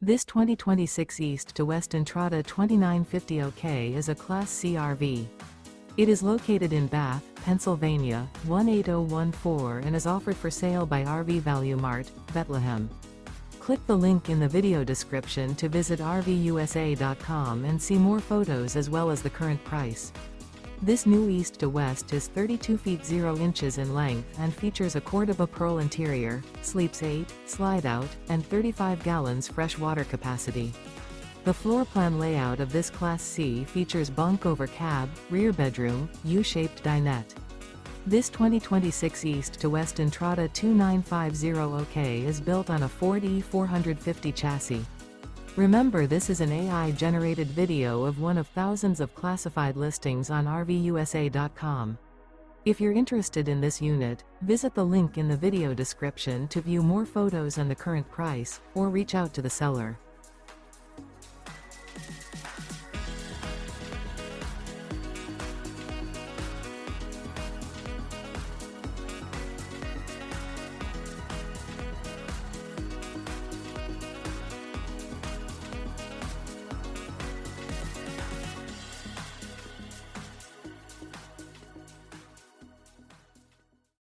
This 2026 East to West Entrada 2950 OK is a Class C RV. It is located in Bath, Pennsylvania, 18014 and is offered for sale by RV Value Mart, Behtlehem. Click the link in the video description to visit RVUSA.com and see more photos as well as the current price. This new East to West is 32 feet 0 inches in length and features a Cordoba Pearl interior, sleeps 8, Slideout, and 35 gallons fresh water capacity. The floor plan layout of this Class C features bunk over cab, rear bedroom, U-shaped dinette. This 2026 East to West Entrada 2950 OK is built on a Ford E450 chassis. Remember, this is an AI-generated video of one of thousands of classified listings on RVUSA.com. If you're interested in this unit, visit the link in the video description to view more photos and the current price, or reach out to the seller.